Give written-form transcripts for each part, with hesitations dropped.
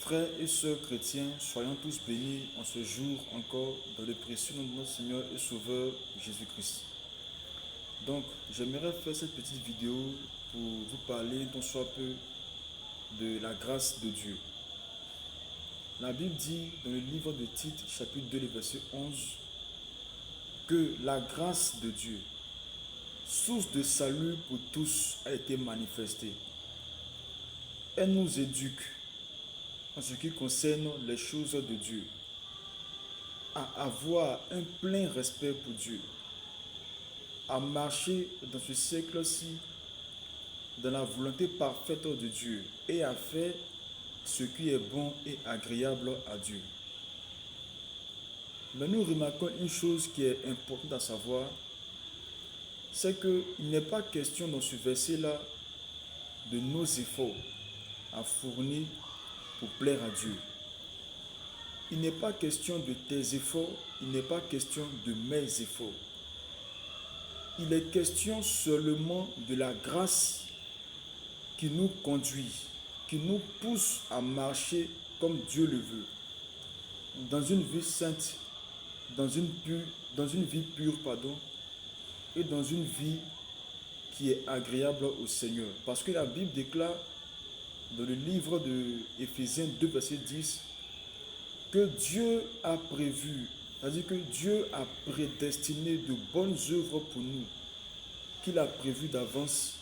Frères et sœurs chrétiens, soyons tous bénis en ce jour encore dans le précieux nom de notre Seigneur et Sauveur Jésus-Christ. Donc, j'aimerais faire cette petite vidéo pour vous parler tant soit peu de la grâce de Dieu. La Bible dit dans le livre de Tite, chapitre 2, le verset 11, que la grâce de Dieu, source de salut pour tous, a été manifestée. Elle nous éduque en ce qui concerne les choses de Dieu, à avoir un plein respect pour Dieu, à marcher dans ce siècle-ci dans la volonté parfaite de Dieu et à faire ce qui est bon et agréable à Dieu. Mais nous remarquons une chose qui est importante à savoir, c'est qu'il n'est pas question dans ce verset-là de nos efforts à fournir pour plaire à Dieu. Il n'est pas question de tes efforts, il n'est pas question de mes efforts. Il est question seulement de la grâce qui nous conduit, qui nous pousse à marcher comme Dieu le veut, dans une vie sainte, dans une vie pure, et dans une vie qui est agréable au Seigneur. Parce que la Bible déclare dans le livre de Éphésiens 2, verset 10, que Dieu a prévu, c'est-à-dire que Dieu a prédestiné de bonnes œuvres pour nous, qu'il a prévues d'avance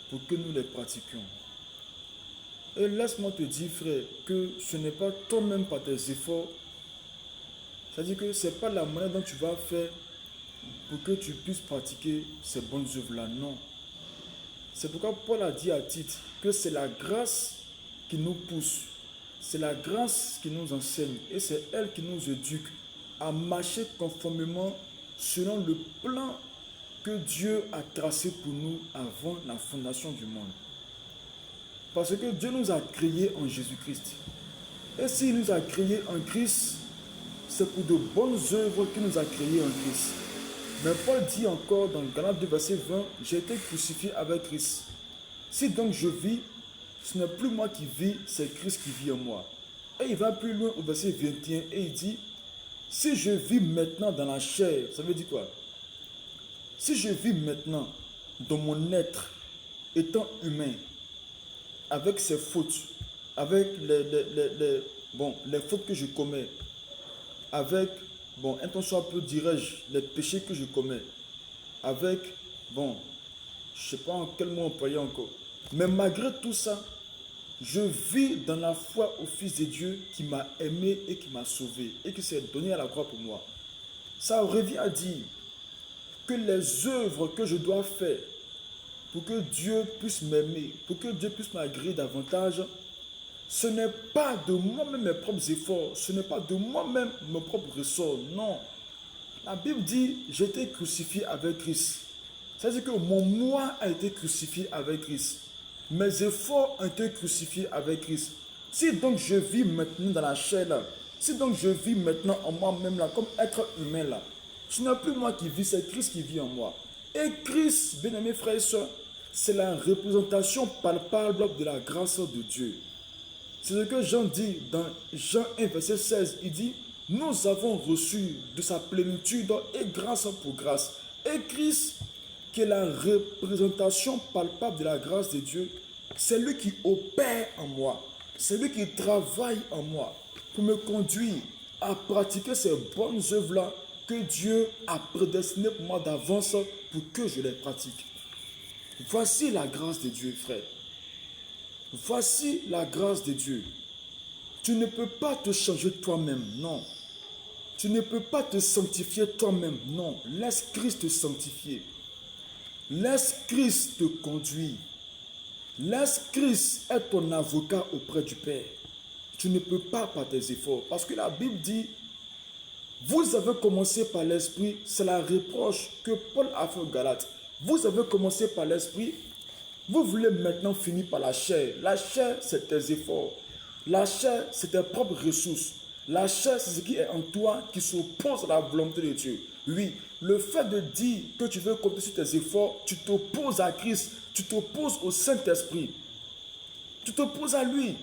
pour que nous les pratiquions. Et laisse-moi te dire, frère, que ce n'est pas toi-même par tes efforts, c'est-à-dire que ce n'est pas la manière dont tu vas faire pour que tu puisses pratiquer ces bonnes œuvres-là, non. C'est pourquoi Paul a dit à Tite que c'est la grâce qui nous pousse, c'est la grâce qui nous enseigne et c'est elle qui nous éduque à marcher conformément selon le plan que Dieu a tracé pour nous avant la fondation du monde. Parce que Dieu nous a créés en Jésus-Christ. Et s'il nous a créés en Christ, c'est pour de bonnes œuvres qu'il nous a créés en Christ. Mais Paul dit encore dans Galates 2, verset 20, « J'ai été crucifié avec Christ. Si donc je vis, ce n'est plus moi qui vis, c'est Christ qui vit en moi. » Et il va plus loin au verset 21 et il dit, « Si je vis maintenant dans la chair, ça veut dire quoi? Si je vis maintenant dans mon être, étant humain, avec ses fautes, avec les fautes que je commets, avec, un temps soit peu dirais-je, les péchés que je commets, avec, je ne sais pas en quel mot employer encore, mais malgré tout ça, je vis dans la foi au Fils de Dieu qui m'a aimé et qui m'a sauvé et qui s'est donné à la croix pour moi. Ça revient à dire que les œuvres que je dois faire pour que Dieu puisse m'aimer, pour que Dieu puisse m'agréer davantage, ce n'est pas de moi-même mes propres efforts, ce n'est pas de moi-même mon propre ressort, non. La Bible dit, j'ai été crucifié avec Christ. C'est-à-dire que mon moi a été crucifié avec Christ. Mes efforts ont été crucifiés avec Christ. Si donc je vis maintenant dans la chair là, si donc je vis maintenant en moi-même là, comme être humain là, ce n'est plus moi qui vis, c'est Christ qui vit en moi. Et Christ, bien-aimés frères et sœurs, c'est la représentation palpable de la grâce de Dieu. C'est ce que Jean dit dans Jean 1, verset 16. Il dit, nous avons reçu de sa plénitude et grâce pour grâce. Et Christ, qui est la représentation palpable de la grâce de Dieu, c'est lui qui opère en moi. C'est lui qui travaille en moi pour me conduire à pratiquer ces bonnes œuvres-là que Dieu a prédestinées pour moi d'avance pour que je les pratique. Voici la grâce de Dieu, frère. Voici la grâce de Dieu. Tu ne peux pas te changer toi-même, non. Tu ne peux pas te sanctifier toi-même, non. Laisse Christ te sanctifier. Laisse Christ te conduire. Laisse Christ être ton avocat auprès du Père. Tu ne peux pas par tes efforts. Parce que la Bible dit, vous avez commencé par l'Esprit, c'est la reproche que Paul a fait aux Galates. Vous avez commencé par l'Esprit, vous voulez maintenant finir par la chair. La chair, c'est tes efforts. La chair, c'est tes propres ressources. La chair, c'est ce qui est en toi qui s'oppose à la volonté de Dieu. Oui, le fait de dire que tu veux compter sur tes efforts, tu t'opposes à Christ, tu t'opposes au Saint-Esprit. Tu t'opposes à lui.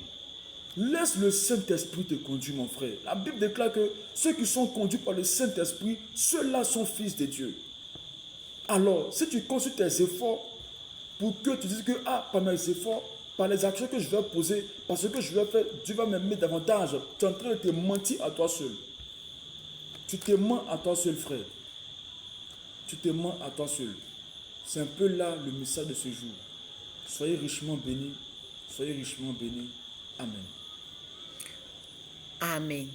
Laisse le Saint-Esprit te conduire, mon frère. La Bible déclare que ceux qui sont conduits par le Saint-Esprit, ceux-là sont fils de Dieu. Alors, si tu consultes tes efforts pour que tu dises que, par mes efforts, par les actions que je vais poser, par ce que je vais faire, Dieu va m'aimer davantage, tu es en train de te mentir à toi seul. Tu te mens à toi seul, frère. Tu te mens à toi seul. C'est un peu là le message de ce jour. Soyez richement bénis. Soyez richement bénis. Amen. Amen.